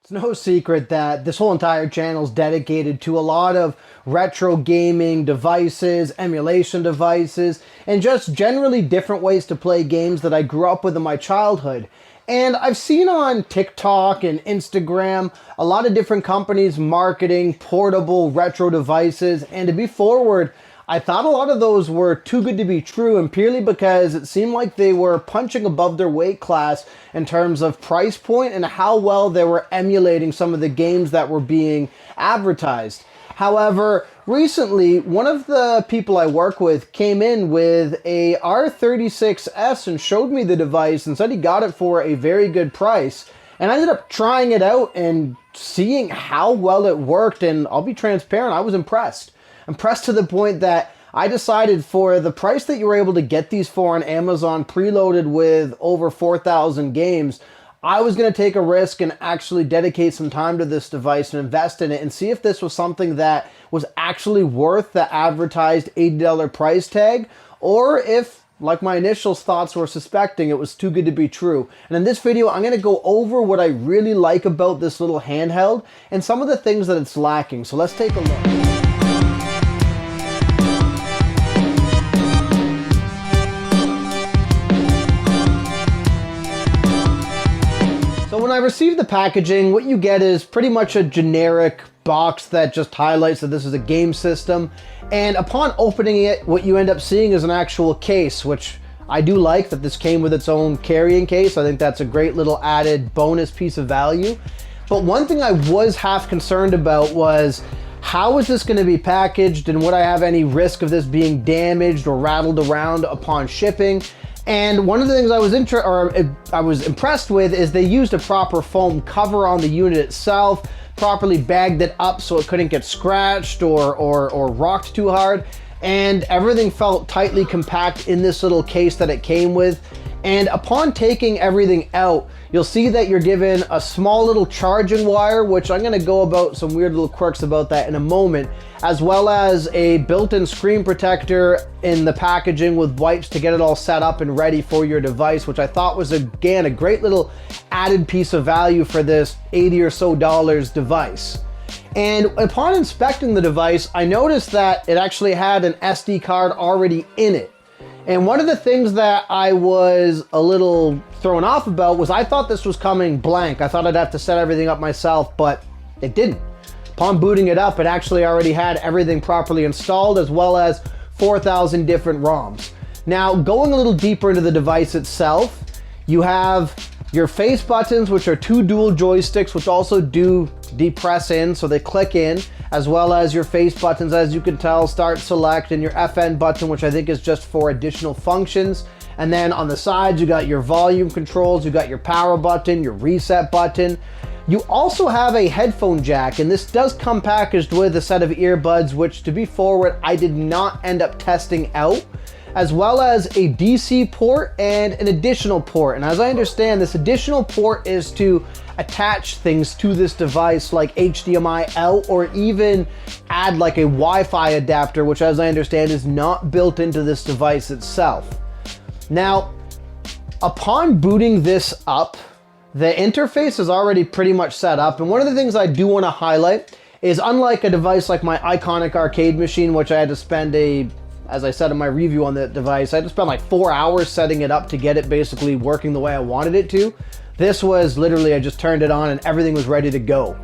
It's no secret that this whole entire channel is dedicated to a lot of retro gaming devices, emulation devices, and just generally different ways to play games that I grew up with in my childhood. And I've seen on TikTok and Instagram a lot of different companies marketing portable retro devices, and to be forward, I thought a lot of those were too good to be true, and purely because it seemed like they were punching above their weight class in terms of price point and how well they were emulating some of the games that were being advertised. However, recently, one of the people I work with came in with a R36S and showed me the device and said he got it for a very good price. And I ended up trying it out and seeing how well it worked, and I'll be transparent, I was impressed. Impressed to the point that I decided for the price that you were able to get these for on Amazon, preloaded with over 4,000 games, I was going to take a risk and actually dedicate some time to this device and invest in it and see if this was something that was actually worth the advertised $80 price tag, or if, like my initial thoughts were suspecting, it was too good to be true. And in this video, I'm going to go over what I really like about this little handheld and some of the things that it's lacking. So let's take a look. So when I received the packaging, what you get is pretty much a generic box that just highlights that this is a game system. And upon opening it, what you end up seeing is an actual case, which I do like that this came with its own carrying case. I think that's a great little added bonus piece of value. But one thing I was half concerned about was, how is this going to be packaged, and would I have any risk of this being damaged or rattled around upon shipping? And one of the things I was impressed with is they used a proper foam cover on the unit itself, properly bagged it up so it couldn't get scratched or rocked too hard, and everything felt tightly compact in this little case that it came with. And upon taking everything out, you'll see that you're given a small little charging wire, which I'm gonna go about some weird little quirks about that in a moment, as well as a built-in screen protector in the packaging with wipes to get it all set up and ready for your device, which I thought was, again, a great little added piece of value for this $80 or so device. And upon inspecting the device, I noticed that it actually had an SD card already in it. And one of the things that I was a little thrown off about was I thought this was coming blank. I thought I'd have to set everything up myself, but it didn't. Upon booting it up, it actually already had everything properly installed, as well as 4,000 different ROMs. Now, going a little deeper into the device itself, you have your face buttons, which are two dual joysticks, which also do depress in, so they click in, as well as your face buttons, as you can tell, start, select, and your FN button, which I think is just for additional functions. And then on the sides, you got your volume controls, you got your power button, your reset button. You also have a headphone jack, and this does come packaged with a set of earbuds, which, to be forward, I did not end up testing out, as well as a DC port and an additional port. And as I understand, this additional port is to attach things to this device like HDMI out, or even add like a Wi-Fi adapter, which, as I understand, is not built into this device itself. Now, upon booting this up, the interface is already pretty much set up. And one of the things I do want to highlight is, unlike a device like my iconic arcade machine, which I had to spend as I said in my review on the device, I had to spend like 4 hours setting it up to get it basically working the way I wanted it to. This was literally, I just turned it on and everything was ready to go.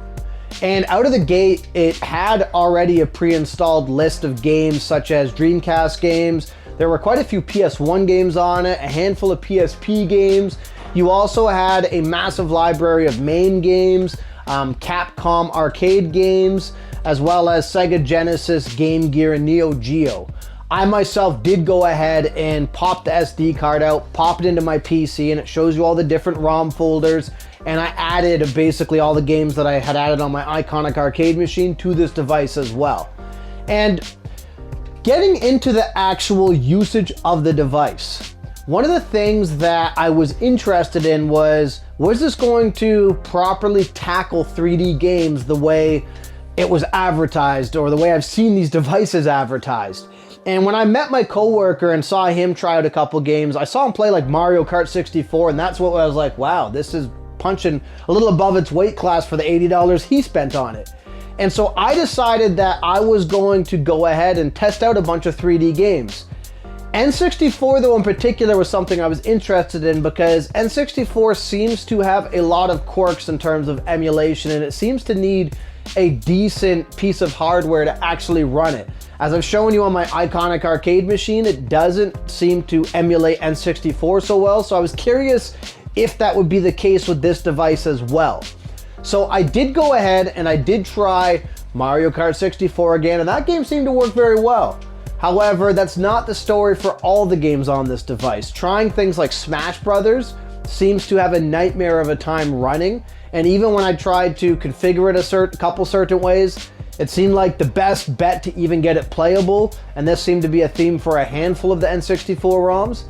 And out of the gate, it had already a pre-installed list of games such as Dreamcast games. There were quite a few PS1 games on it, a handful of PSP games. You also had a massive library of MAME games, Capcom arcade games, as well as Sega Genesis, Game Gear, and Neo Geo. I myself did go ahead and pop the SD card out, pop it into my PC, and it shows you all the different ROM folders. And I added basically all the games that I had added on my iconic arcade machine to this device as well. And getting into the actual usage of the device, one of the things that I was interested in was this going to properly tackle 3D games the way it was advertised, or the way I've seen these devices advertised? And when I met my coworker and saw him try out a couple games, I saw him play like Mario Kart 64, and that's what I was like, wow, this is punching a little above its weight class for the $80 he spent on it. And so I decided that I was going to go ahead and test out a bunch of 3D games. N64 though in particular was something I was interested in because N64 seems to have a lot of quirks in terms of emulation, and it seems to need a decent piece of hardware to actually run it. As I've shown you on my iconic arcade machine, it doesn't seem to emulate N64 so well, so I was curious if that would be the case with this device as well. So I did go ahead and I did try Mario Kart 64 again, and that game seemed to work very well. However, that's not the story for all the games on this device. Trying things like Smash Brothers seems to have a nightmare of a time running, and even when I tried to configure it a couple certain ways, it seemed like the best bet to even get it playable, and this seemed to be a theme for a handful of the N64 ROMs,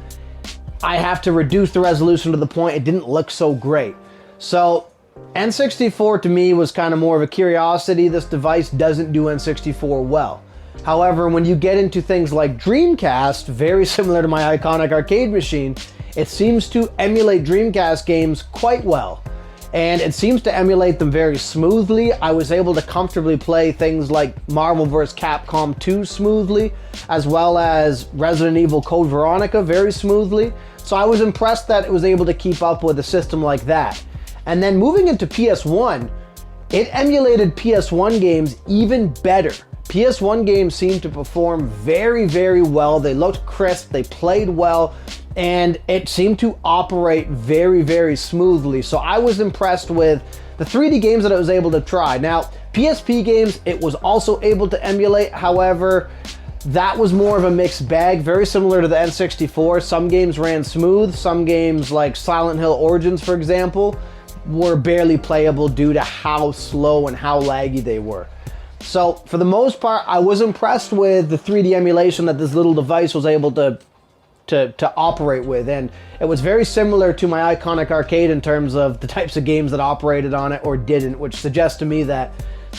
I have to reduce the resolution to the point it didn't look so great. So N64 to me was kind of more of a curiosity. This device doesn't do N64 well. However, when you get into things like Dreamcast, very similar to my iconic arcade machine, it seems to emulate Dreamcast games quite well. And it seems to emulate them very smoothly. I was able to comfortably play things like Marvel vs. Capcom 2 smoothly, as well as Resident Evil Code Veronica very smoothly. So I was impressed that it was able to keep up with a system like that. And then moving into PS1, it emulated PS1 games even better. PS1 games seemed to perform very, very well. They looked crisp, they played well, and it seemed to operate very, very smoothly. So I was impressed with the 3D games that I was able to try. Now, PSP games, it was also able to emulate. However, that was more of a mixed bag, very similar to the N64. Some games ran smooth, some games like Silent Hill Origins, for example, were barely playable due to how slow and how laggy they were. So for the most part, I was impressed with the 3D emulation that this little device was able to operate with, and it was very similar to my iconic arcade in terms of the types of games that operated on it or didn't, which suggests to me that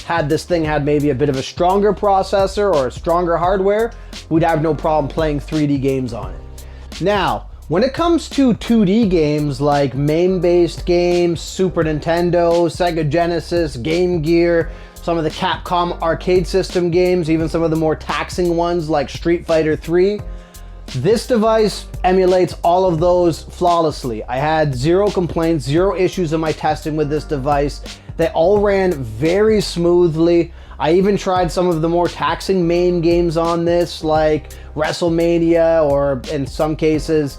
had this thing had maybe a bit of a stronger processor or a stronger hardware, we'd have no problem playing 3D games on it. Now, when it comes to 2D games like MAME-based games, Super Nintendo, Sega Genesis, Game Gear, some of the Capcom arcade system games, even some of the more taxing ones like Street Fighter 3, this device emulates all of those flawlessly. I had zero complaints, zero issues in my testing with this device. They all ran very smoothly. I even tried some of the more taxing MAME games on this, like WrestleMania, or in some cases,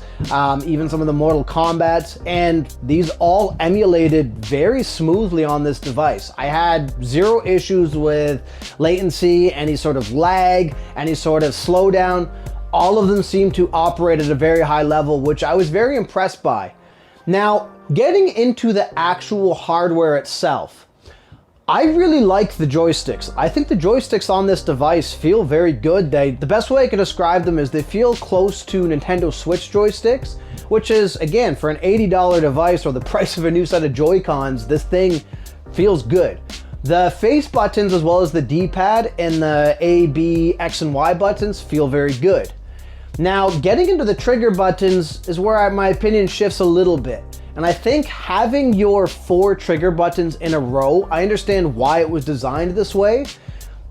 even some of the Mortal Kombats, and these all emulated very smoothly on this device. I had zero issues with latency, any sort of lag, any sort of slowdown. All of them seemed to operate at a very high level, which I was very impressed by. Now, getting into the actual hardware itself, I really like the joysticks. I think the joysticks on this device feel very good. The best way I could describe them is they feel close to Nintendo Switch joysticks, which is, again, for an $80 device or the price of a new set of Joy-Cons, this thing feels good. The face buttons as well as the D-pad and the A, B, X, and Y buttons feel very good. Now, getting into the trigger buttons is where my opinion shifts a little bit. And I think having your 4 trigger buttons in a row, I understand why it was designed this way,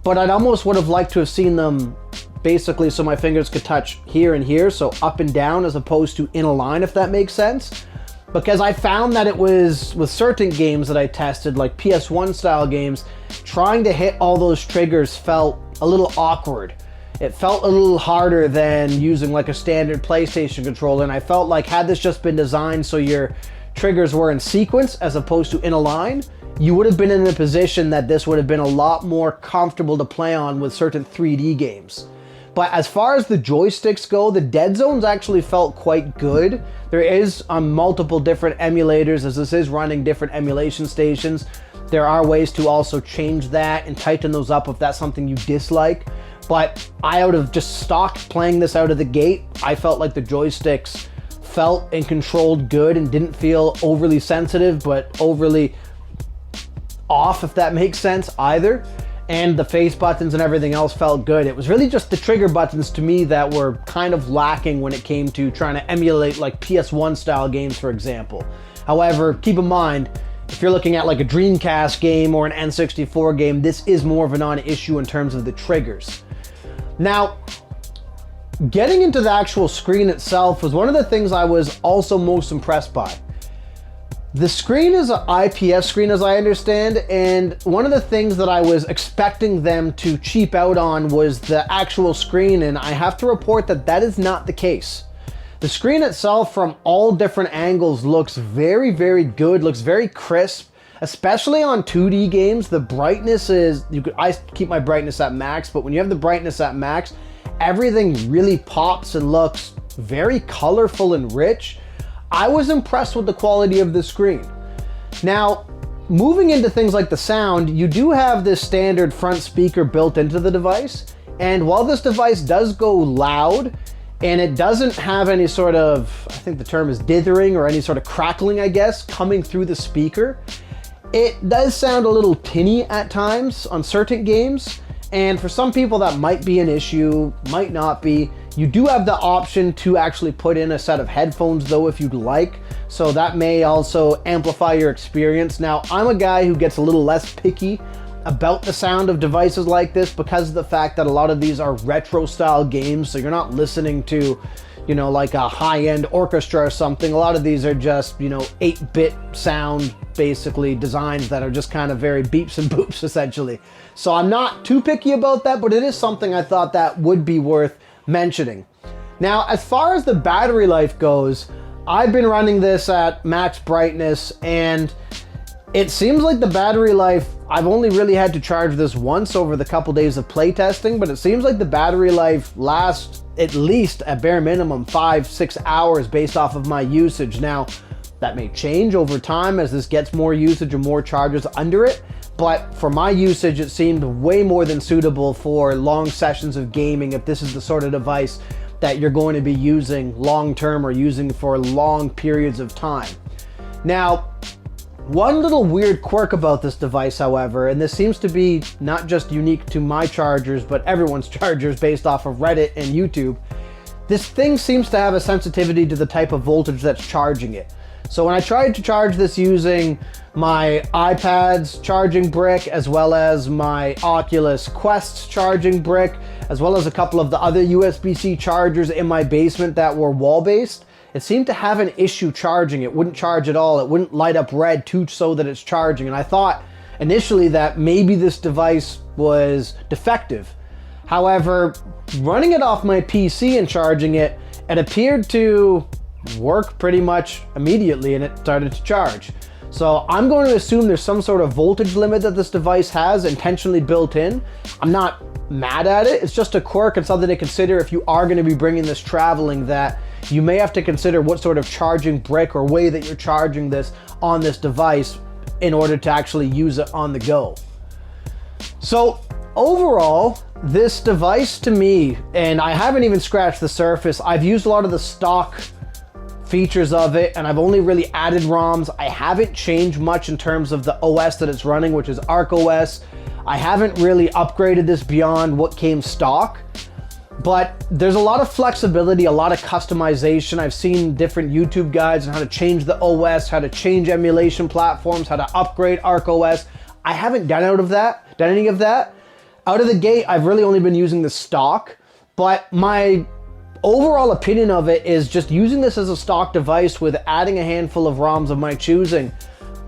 but I'd almost would have liked to have seen them basically so my fingers could touch here and here, so up and down as opposed to in a line, if that makes sense. Because I found that it was, with certain games that I tested, like PS1 style games, trying to hit all those triggers felt a little awkward. It felt a little harder than using like a standard PlayStation controller, and I felt like had this just been designed so your triggers were in sequence as opposed to in a line, you would have been in a position that this would have been a lot more comfortable to play on with certain 3D games. But as far as the joysticks go, the dead zones actually felt quite good. There is multiple different emulators, as this is running different emulation stations. There are ways to also change that and tighten those up if that's something you dislike. But I would have just stocked playing this out of the gate. I felt like the joysticks felt and controlled good and didn't feel overly sensitive, but overly off, if that makes sense either. And the face buttons and everything else felt good. It was really just the trigger buttons to me that were kind of lacking when it came to trying to emulate like PS1 style games, for example. However, keep in mind, if you're looking at like a Dreamcast game or an N64 game, this is more of a non-issue in terms of the triggers. Now, getting into the actual screen itself was one of the things I was also most impressed by. The screen is an IPS screen, as I understand, and one of the things that I was expecting them to cheap out on was the actual screen, and I have to report that that is not the case. The screen itself from all different angles looks very, very good, looks very crisp, especially on 2D games. The brightness is, I keep my brightness at max, but when you have the brightness at max, everything really pops and looks very colorful and rich. I was impressed with the quality of the screen. Now, moving into things like the sound, you do have this standard front speaker built into the device. And while this device does go loud, and it doesn't have any sort of, I think the term is dithering or any sort of crackling, I guess, coming through the speaker, it does sound a little tinny at times on certain games. And for some people that might be an issue, might not be. You do have the option to actually put in a set of headphones though if you'd like, so that may also amplify your experience. Now, I'm a guy who gets a little less picky about the sound of devices like this because of the fact that a lot of these are retro style games, so you're not listening to, you know, like a high-end orchestra or something. A lot of these are just, you know, 8-bit sound, basically, designs that are just kind of very beeps and boops, essentially. So I'm not too picky about that, but it is something I thought that would be worth mentioning. Now, as far as the battery life goes, I've been running this at max brightness, and it seems like the battery life, I've only really had to charge this once over the couple days of playtesting, but it seems like the battery life lasts at least, at bare minimum, 5-6 hours based off of my usage. Now, that may change over time as this gets more usage and more charges under it, but for my usage, it seemed way more than suitable for long sessions of gaming if this is the sort of device that you're going to be using long-term or using for long periods of time. Now, one little weird quirk about this device, however, and this seems to be not just unique to my chargers, but everyone's chargers based off of Reddit and YouTube, this thing seems to have a sensitivity to the type of voltage that's charging it. So when I tried to charge this using my iPad's charging brick, as well as my Oculus Quest's charging brick, as well as a couple of the other USB-C chargers in my basement that were wall-based, it seemed to have an issue charging. It wouldn't charge at all. It wouldn't light up red to show that it's charging. And I thought initially that maybe this device was defective. However, running it off my PC and charging it, it appeared to work pretty much immediately, and it started to charge. So I'm going to assume there's some sort of voltage limit that this device has intentionally built in. I'm not mad at it. It's just a quirk and something to consider if you are going to be bringing this traveling, that you may have to consider what sort of charging brick or way that you're charging this on this device in order to actually use it on the go. So overall, this device to me, and I haven't even scratched the surface, I've used a lot of the stock features of it, and I've only really added ROMs. I haven't changed much in terms of the OS that it's running, which is ArcOS. I haven't really upgraded this beyond what came stock, but there's a lot of flexibility, a lot of customization. I've seen different YouTube guides on how to change the OS, how to change emulation platforms, how to upgrade ArcOS. I haven't done any of that. Out of the gate, I've really only been using the stock, but my overall opinion of it is just using this as a stock device with adding a handful of ROMs of my choosing.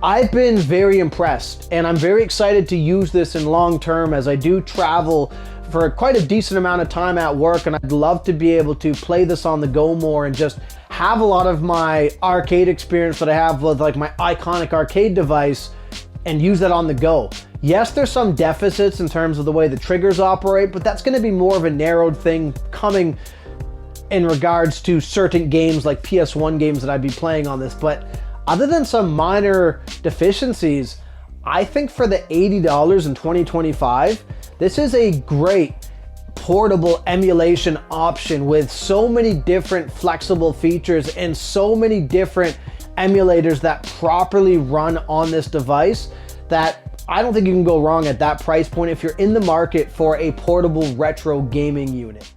I've been very impressed, and I'm very excited to use this in long term as I do travel for quite a decent amount of time at work, and I'd love to be able to play this on the go more and just have a lot of my arcade experience that I have with like my iconic arcade device and use that on the go. Yes, there's some deficits in terms of the way the triggers operate, but that's going to be more of a narrowed thing coming in regards to certain games like PS1 games that I'd be playing on this. But other than some minor deficiencies, I think for the $80 in 2025, this is a great portable emulation option with so many different flexible features and so many different emulators that properly run on this device that I don't think you can go wrong at that price point if you're in the market for a portable retro gaming unit.